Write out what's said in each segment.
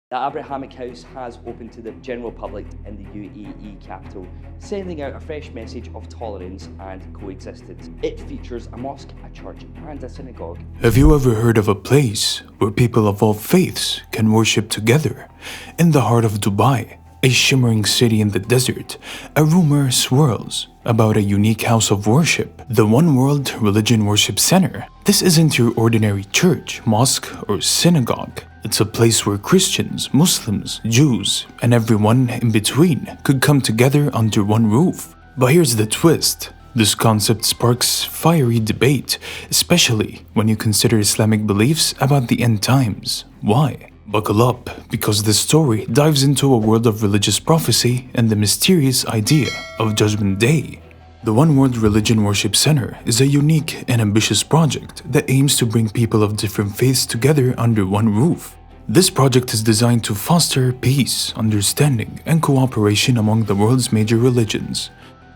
The Abrahamic House has opened to the general public in the UAE capital, sending out a fresh message of tolerance and coexistence. It features a mosque, a church and a synagogue. Have you ever heard of a place where people of all faiths can worship together? In the heart of Dubai, a shimmering city in the desert, a rumor swirls about a unique house of worship, the One World Religion Worship Center. This isn't your ordinary church, mosque, or synagogue. It's a place where Christians, Muslims, Jews, and everyone in between could come together under one roof. But here's the twist. This concept sparks fiery debate, especially when you consider Islamic beliefs about the end times. Why? Buckle up, because this story dives into a world of religious prophecy and the mysterious idea of Judgment Day. The One World Religion Worship Center is a unique and ambitious project that aims to bring people of different faiths together under one roof. This project is designed to foster peace, understanding, and cooperation among the world's major religions.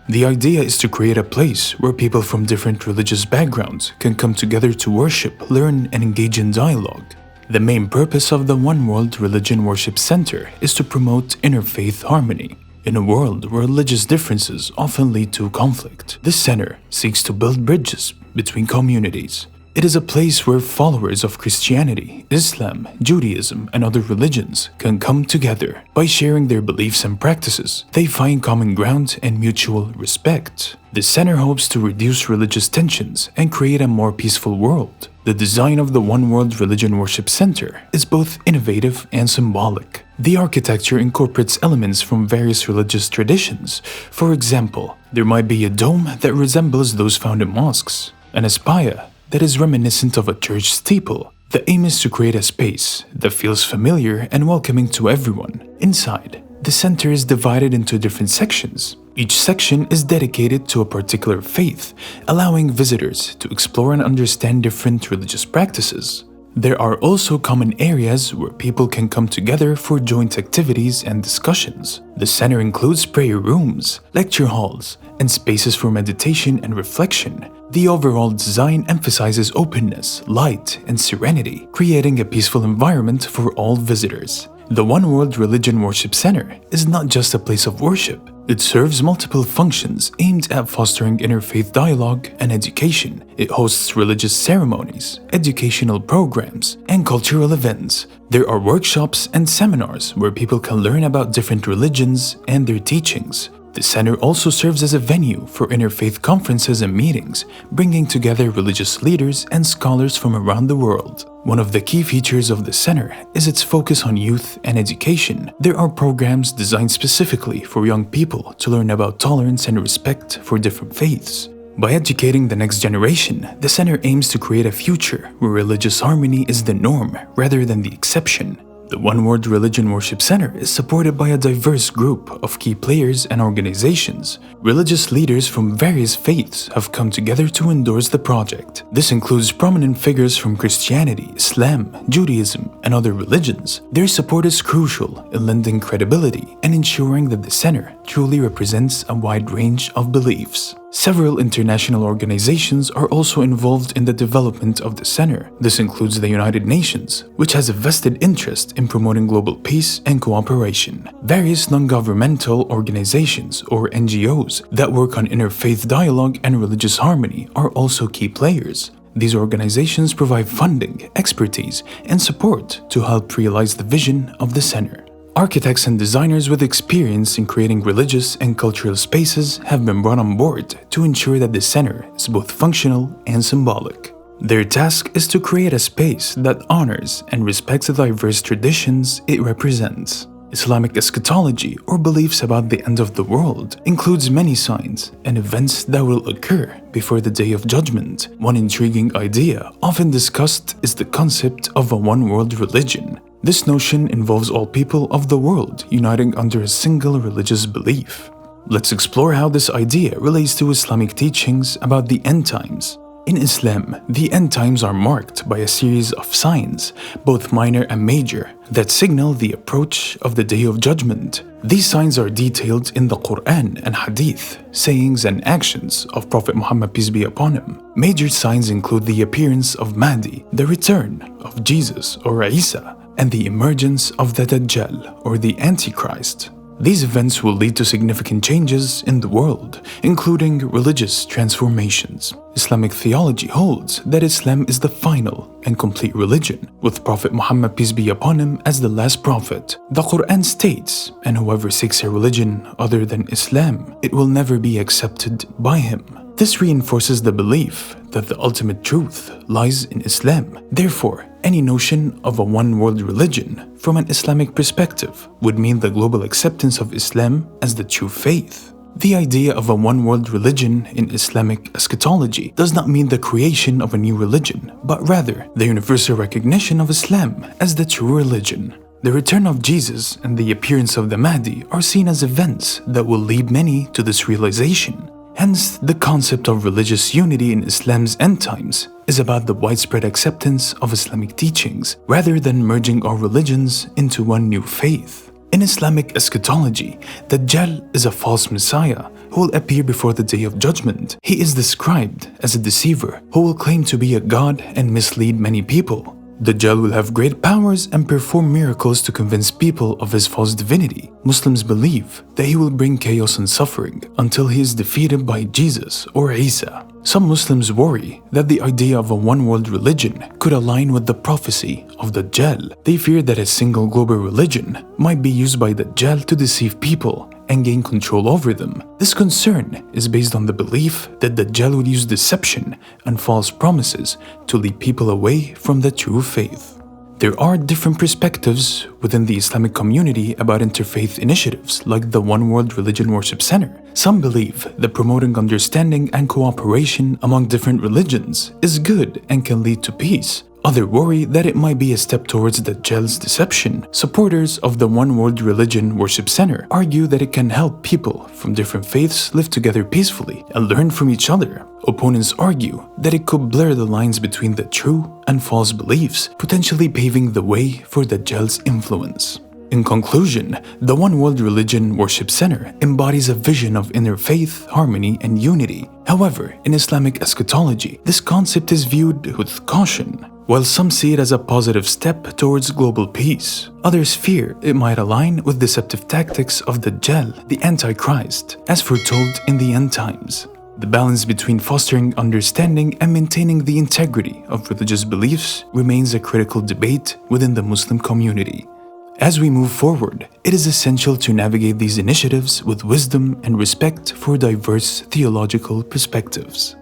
The idea is to create a place where people from different religious backgrounds can come together to worship, learn, and engage in dialogue. The main purpose of the One World Religion Worship Center is to promote interfaith harmony. In a world where religious differences often lead to conflict, this center seeks to build bridges between communities. It is a place where followers of Christianity, Islam, Judaism, and other religions can come together. By sharing their beliefs and practices, they find common ground and mutual respect. The center hopes to reduce religious tensions and create a more peaceful world. The design of the One World Religion Worship Center is both innovative and symbolic. The architecture incorporates elements from various religious traditions. For example, there might be a dome that resembles those found in mosques, and a spire that is reminiscent of a church steeple. The aim is to create a space that feels familiar and welcoming to everyone. Inside, the center is divided into different sections. Each section is dedicated to a particular faith, allowing visitors to explore and understand different religious practices. There are also common areas where people can come together for joint activities and discussions. The center includes prayer rooms, lecture halls, and spaces for meditation and reflection. The overall design emphasizes openness, light, and serenity, creating a peaceful environment for all visitors. The One World Religion Worship Center is not just a place of worship. It serves multiple functions aimed at fostering interfaith dialogue and education. It hosts religious ceremonies, educational programs, and cultural events. There are workshops and seminars where people can learn about different religions and their teachings. The center also serves as a venue for interfaith conferences and meetings, bringing together religious leaders and scholars from around the world. One of the key features of the center is its focus on youth and education. There are programs designed specifically for young people to learn about tolerance and respect for different faiths. By educating the next generation, the center aims to create a future where religious harmony is the norm rather than the exception. The One World Religion Worship Center is supported by a diverse group of key players and organizations. Religious leaders from various faiths have come together to endorse the project. This includes prominent figures from Christianity, Islam, Judaism, and other religions. Their support is crucial in lending credibility and ensuring that the center truly represents a wide range of beliefs. Several international organizations are also involved in the development of the center. This includes the United Nations, which has a vested interest in promoting global peace and cooperation. Various non-governmental organizations, or NGOs, that work on interfaith dialogue and religious harmony are also key players. These organizations provide funding, expertise, and support to help realize the vision of the center. Architects and designers with experience in creating religious and cultural spaces have been brought on board to ensure that the center is both functional and symbolic. Their task is to create a space that honors and respects the diverse traditions it represents. Islamic eschatology, or beliefs about the end of the world, includes many signs and events that will occur before the Day of Judgment. One intriguing idea often discussed is the concept of a one-world religion. This notion involves all people of the world uniting under a single religious belief. Let's explore how this idea relates to Islamic teachings about the end times. In Islam, the end times are marked by a series of signs, both minor and major, that signal the approach of the Day of Judgment. These signs are detailed in the Quran and Hadith, sayings and actions of Prophet Muhammad, peace be upon him. Major signs include the appearance of Mahdi, the return of Jesus or Isa, and the emergence of the Dajjal, or the Antichrist. These events will lead to significant changes in the world, including religious transformations. Islamic theology holds that Islam is the final and complete religion, with Prophet Muhammad, peace be upon him, as the last prophet. The Quran states, "And whoever seeks a religion other than Islam, it will never be accepted by him." This reinforces the belief that the ultimate truth lies in Islam. Therefore, any notion of a one-world religion from an Islamic perspective would mean the global acceptance of Islam as the true faith. The idea of a one-world religion in Islamic eschatology does not mean the creation of a new religion, but rather the universal recognition of Islam as the true religion. The return of Jesus and the appearance of the Mahdi are seen as events that will lead many to this realization. Hence, the concept of religious unity in Islam's end times is about the widespread acceptance of Islamic teachings rather than merging all religions into one new faith. In Islamic eschatology, Dajjal is a false messiah who will appear before the Day of Judgment. He is described as a deceiver who will claim to be a god and mislead many people. Dajjal will have great powers and perform miracles to convince people of his false divinity. Muslims believe that he will bring chaos and suffering until he is defeated by Jesus or Isa. Some Muslims worry that the idea of a one-world religion could align with the prophecy of Dajjal. They fear that a single global religion might be used by Dajjal to deceive people and gain control over them. This concern is based on the belief that Dajjal would use deception and false promises to lead people away from the true faith. There are different perspectives within the Islamic community about interfaith initiatives like the One World Religion Worship Center. Some believe that promoting understanding and cooperation among different religions is good and can lead to peace. Others worry that it might be a step towards Dajjal's deception. Supporters of the One World Religion Worship Center argue that it can help people from different faiths live together peacefully and learn from each other. Opponents argue that it could blur the lines between the true and false beliefs, potentially paving the way for Dajjal's influence. In conclusion, the One World Religion Worship Center embodies a vision of interfaith harmony and unity. However, in Islamic eschatology, this concept is viewed with caution. While some see it as a positive step towards global peace, others fear it might align with deceptive tactics of Dajjal, the Antichrist, as foretold in the end times. The balance between fostering understanding and maintaining the integrity of religious beliefs remains a critical debate within the Muslim community. As we move forward, it is essential to navigate these initiatives with wisdom and respect for diverse theological perspectives.